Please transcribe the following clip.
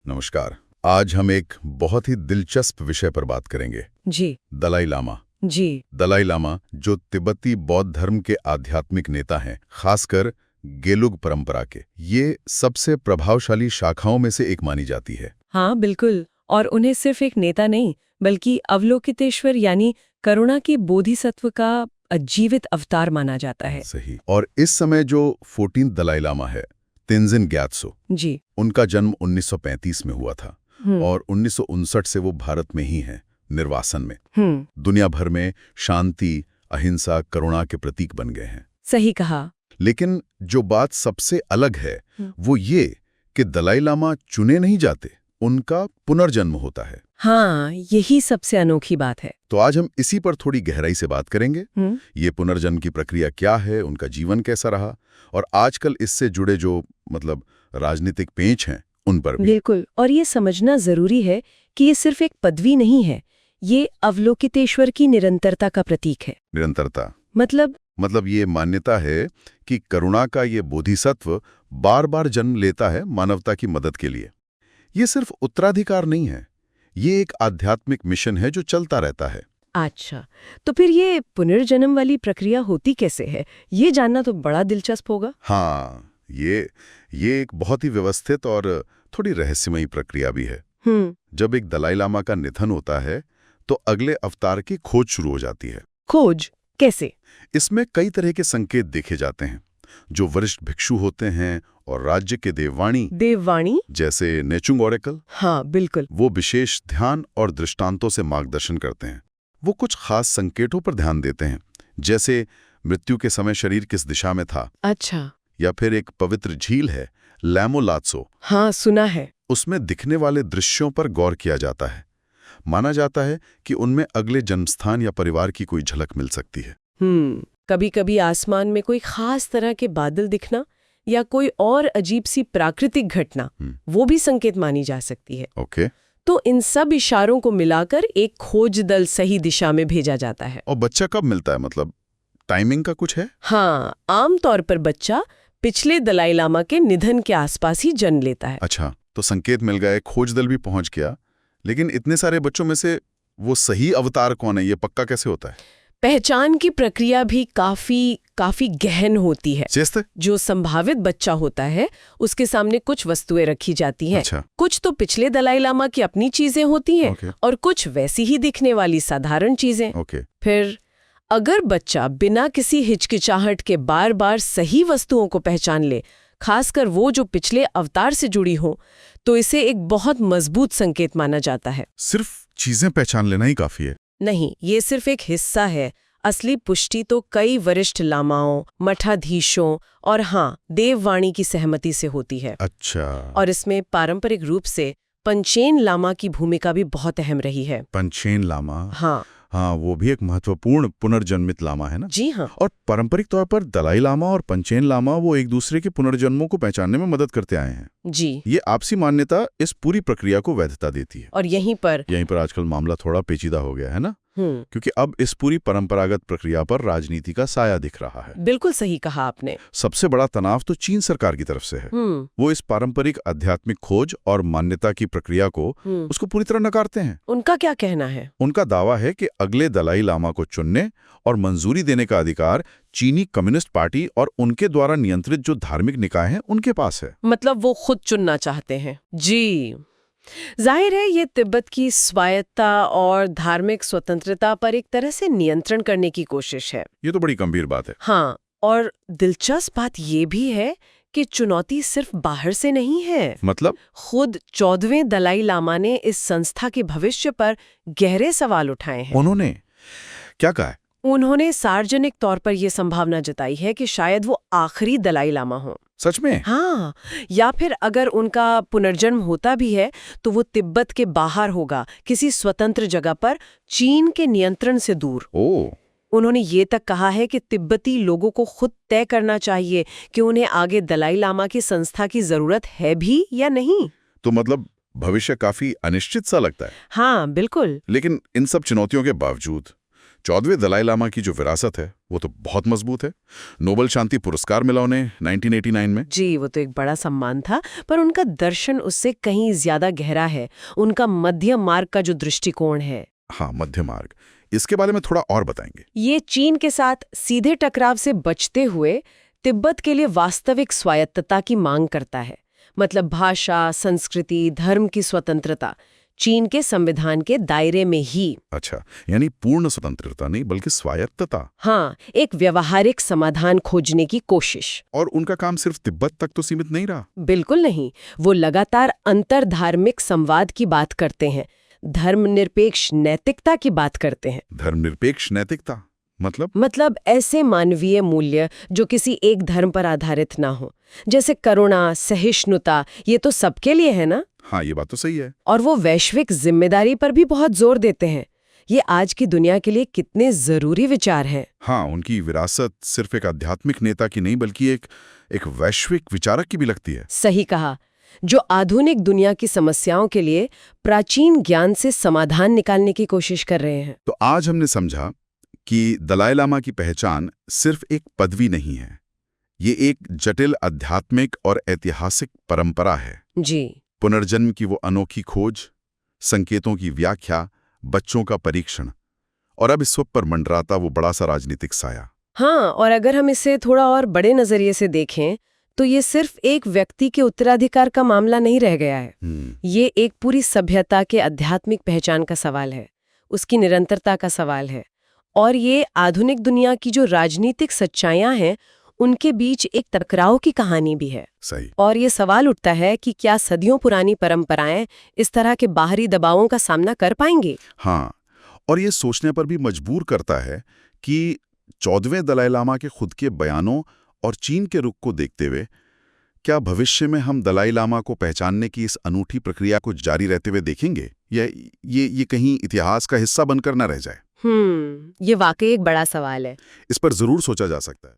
नमस्कार। आज हम एक बहुत ही दिलचस्प विषय पर बात करेंगे। जी दलाई लामा। जी। दलाई लामा जो तिब्बती बौद्ध धर्म के आध्यात्मिक नेता हैं, खासकर गेलुग परंपरा के, ये सबसे प्रभावशाली शाखाओं में से एक मानी जाती है। हाँ बिल्कुल। और उन्हें सिर्फ एक नेता नहीं बल्कि अवलोकितेश्वर यानी करुणा के बोधिसत्व का जीवित अवतार माना जाता है। सही। और इस समय जो 14 दलाई लामा है, तेंजिन ग्यात्सो, जी। उनका जन्म 1935 में हुआ था हम्म। और 1959 से वो भारत में ही हैं, निर्वासन में। दुनिया भर में शांति, अहिंसा, करुणा के प्रतीक बन गए हैं। सही कहा। लेकिन जो बात सबसे अलग है वो ये कि दलाई लामा चुने नहीं जाते, उनका पुनर्जन्म होता है। हाँ, यही सबसे अनोखी बात है। तो आज हम इसी पर थोड़ी गहराई से बात करेंगे। ये पुनर्जन्म की प्रक्रिया क्या है, उनका जीवन कैसा रहा, और आजकल इससे जुड़े जो राजनीतिक पेंच हैं उन पर भी। बिल्कुल। और ये समझना जरूरी है कि ये सिर्फ एक पदवी नहीं है, ये अवलोकितेश्वर की निरंतरता का प्रतीक है। निरंतरता मतलब ये मान्यता है कि करुणा का ये बोधिसत्व बार बार जन्म लेता है मानवता की मदद के लिए। ये सिर्फ उत्तराधिकार नहीं है, ये एक आध्यात्मिक मिशन है जो चलता रहता है। अच्छा, तो फिर ये पुनर्जन्म वाली प्रक्रिया होती कैसे है, ये जानना तो बड़ा दिलचस्प होगा। हाँ, ये एक बहुत ही व्यवस्थित और थोड़ी रहस्यमयी प्रक्रिया भी है। जब एक दलाई लामा का निधन होता है तो अगले अवतार की खोज शुरू हो जाती है। खोज कैसे? इसमें कई तरह के संकेत देखे जाते हैं। जो वरिष्ठ भिक्षु होते हैं और राज्य के देववाणी जैसे नेचुंग ओरेकल, हाँ बिल्कुल, वो विशेष ध्यान और दृष्टांतों से मार्गदर्शन करते हैं। वो कुछ खास संकेतों पर ध्यान देते हैं, जैसे मृत्यु के समय शरीर किस दिशा में था। अच्छा। या फिर एक पवित्र झील है लैमोलात्सो, हाँ सुना है। उसमें दिखने वाले दृश्यों पर गौर किया जाता है। माना जाता है कि उनमें अगले जन्मस्थान या परिवार की कोई झलक मिल सकती है। कभी कभी आसमान में कोई खास तरह के बादल दिखना या कोई और अजीब सी प्राकृतिक घटना, वो भी संकेत मानी जा सकती है। ओके। तो इन सब इशारों को मिलाकर एक खोज दल सही दिशा में भेजा जाता है। और बच्चा कब मिलता है, टाइमिंग का कुछ है? हाँ, आमतौर पर बच्चा पिछले दलाई लामा के निधन के आसपास ही जन्म लेता है। अच्छा, तो संकेत मिल गए, खोज दल भी पहुंच गया, लेकिन इतने सारे बच्चों में से वो सही अवतार कौन है, ये पक्का कैसे होता है? पहचान की प्रक्रिया भी काफी गहन होती है। जैसे जो संभावित बच्चा होता है उसके सामने कुछ वस्तुएं रखी जाती हैं। अच्छा। कुछ तो पिछले दलाई लामा की अपनी चीजें होती हैं और कुछ वैसी ही दिखने वाली साधारण चीजें। फिर अगर बच्चा बिना किसी हिचकिचाहट के बार बार सही वस्तुओं को पहचान ले, खासकर वो जो पिछले अवतार से जुड़ी हो, तो इसे एक बहुत मजबूत संकेत माना जाता है। सिर्फ चीजें पहचान लेना ही काफी है? नहीं, ये सिर्फ एक हिस्सा है। असली पुष्टि तो कई वरिष्ठ लामाओं, मठाधीशों और हाँ, देववाणी की सहमति से होती है। अच्छा। और इसमें पारंपरिक रूप से पंचेन लामा की भूमिका भी बहुत अहम रही है। पंचेन लामा? हाँ, वो भी एक महत्वपूर्ण पुनर्जन्मित लामा है ना? जी हाँ। और पारंपरिक तौर पर दलाई लामा और पंचेन लामा वो एक दूसरे के पुनर्जन्मों को पहचानने में मदद करते आए हैं। जी। ये आपसी मान्यता इस पूरी प्रक्रिया को वैधता देती है। और यहीं पर आजकल मामला थोड़ा पेचीदा हो गया है ना, क्योंकि अब इस पूरी परंपरागत प्रक्रिया पर राजनीति का साया दिख रहा है। बिल्कुल सही कहा आपने। सबसे बड़ा तनाव तो चीन सरकार की तरफ से है। वो इस पारंपरिक आध्यात्मिक खोज और मान्यता की प्रक्रिया को उसको पूरी तरह नकारते हैं। उनका क्या कहना है? उनका दावा है कि अगले दलाई लामा को चुनने और मंजूरी देने का अधिकार चीनी कम्युनिस्ट पार्टी और उनके द्वारा नियंत्रित जो धार्मिक निकाय हैं उनके पास है। मतलब वो खुद चुनना चाहते हैं। जी, जाहिर है ये तिब्बत की स्वायत्तता और धार्मिक स्वतंत्रता पर एक तरह से नियंत्रण करने की कोशिश है। ये तो बड़ी गंभीर बात है। हाँ, और दिलचस्प बात ये भी है कि चुनौती सिर्फ बाहर से नहीं है। मतलब? खुद 14वें दलाई लामा ने इस संस्था के भविष्य पर गहरे सवाल उठाए हैं। उन्होंने क्या कहा? उन्होंने सार्वजनिक तौर पर यह संभावना जताई है कि शायद वो आखिरी दलाई लामा हो। सच में? हाँ, या फिर अगर उनका पुनर्जन्म होता भी है तो वो तिब्बत के बाहर होगा, किसी स्वतंत्र जगह पर, चीन के नियंत्रण से दूर। उन्होंने ये तक कहा है कि तिब्बती लोगों को खुद तय करना चाहिए कि उन्हें आगे दलाई लामा की संस्था की जरूरत है भी या नहीं। तो मतलब भविष्य काफी अनिश्चित सा लगता है। हाँ बिल्कुल। लेकिन इन सब चुनौतियों के बावजूद 14वें दलाई लामा की जो विरासत है वो तो बहुत मजबूत है। नोबेल शांति पुरस्कार मिला उन्हें 1989 में। जी, वो तो एक बड़ा सम्मान था, पर उनका दर्शन उससे कहीं ज्यादा गहरा है। उनका मध्य मार्ग का जो दृष्टिकोण है। हाँ, मध्य मार्ग, इसके बारे में थोड़ा और बताएंगे। ये चीन के साथ सीधे टकराव से बचते हुए तिब्बत के लिए वास्तविक स्वायत्तता की मांग करता है। मतलब भाषा, संस्कृति, धर्म की स्वतंत्रता चीन के संविधान के दायरे में ही। अच्छा, यानी पूर्ण स्वतंत्रता नहीं बल्कि स्वायत्तता। हाँ, एक व्यवहारिक समाधान खोजने की कोशिश। और उनका काम सिर्फ तिब्बत तक तो सीमित नहीं रहा। बिल्कुल नहीं, वो लगातार अंतर्धार्मिक संवाद की बात करते हैं, धर्मनिरपेक्ष नैतिकता की बात करते हैं। धर्मनिरपेक्ष नैतिकता मतलब ऐसे मानवीय मूल्य जो किसी एक धर्म पर आधारित ना हो, जैसे करुणा, सहिष्णुता, ये तो सबके लिए है ना। हाँ, ये बात तो सही है। और वो वैश्विक जिम्मेदारी पर भी बहुत जोर देते हैं। ये आज की दुनिया के लिए कितने जरूरी विचार हैं। हाँ, उनकी विरासत सिर्फ एक आध्यात्मिक नेता की नहीं बल्कि एक वैश्विक विचारक की भी लगती है। सही कहा, जो आधुनिक दुनिया की समस्याओं के लिए प्राचीन ज्ञान से समाधान निकालने की कोशिश कर रहे हैं। तो आज हमने समझा कि दलाई लामा की पहचान सिर्फ एक पदवी नहीं है, ये एक जटिल आध्यात्मिक और ऐतिहासिक परंपरा है। जी। पुनर्जन्म की वो अनोखी खोज, संकेतों की व्याख्या, बच्चों का परीक्षण, और अब इस वक्त पर मंडराता वो बड़ा सा राजनीतिक साया। हाँ, और अगर हम इसे थोड़ा और बड़े नजरिए से देखें तो ये सिर्फ एक व्यक्ति के उत्तराधिकार का मामला नहीं रह गया है। ये एक पूरी सभ्यता के आध्यात्मिक पहचान का सवाल है, उसकी निरंतरता का सवाल है, और ये आधुनिक दुनिया की जो राजनीतिक सच्चाइयां हैं उनके बीच एक टकराव की कहानी भी है। सही। और ये सवाल उठता है कि क्या सदियों पुरानी परंपराएं इस तरह के बाहरी दबावों का सामना कर पाएंगी? हाँ, और ये सोचने पर भी मजबूर करता है कि 14वें दलाई लामा के खुद के बयानों और चीन के रुख को देखते हुए क्या भविष्य में हम दलाई लामा को पहचानने की इस अनूठी प्रक्रिया को जारी रहते हुए देखेंगे, या ये कहीं इतिहास का हिस्सा बनकर न रह जाए? ये वाकई एक बड़ा सवाल है। इस पर जरूर सोचा जा सकता है।